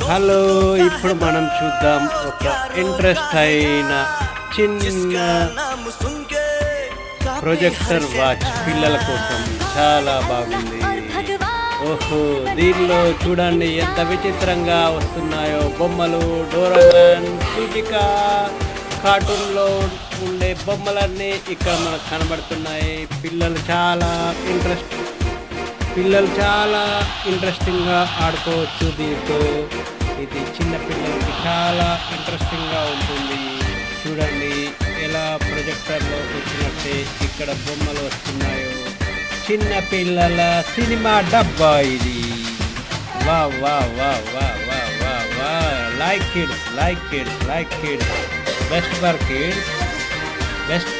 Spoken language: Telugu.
హలో, ఇప్పుడు మనం చూద్దాం ఒక ఇంట్రెస్ట్ అయిన చిన్న ప్రొజెక్టర్ వాచ్ పిల్లల కోసం. చాలా బాగుంది. ఓహో, దీనిలో చూడండి ఎంత విచిత్రంగా వస్తున్నాయో బొమ్మలు. డోరామాన్, సూచిక, కార్టూన్లో ఉండే బొమ్మలన్నీ ఇక్కడ మనకు కనబడుతున్నాయి. పిల్లలు చాలా ఇంట్రెస్టింగ్గా ఆడుకోవచ్చు దీంతో. ఇది చిన్న పిల్లలకి చాలా ఇంట్రెస్టింగ్గా ఉంటుంది. చూడండి ఎలా ప్రొజెక్టర్లో వచ్చినట్టే ఇక్కడ బొమ్మలు వస్తున్నాయో. చిన్న పిల్లల సినిమా డబ్బా ఇది. వా వా వా వా వా వా వా like kids, best for kids, best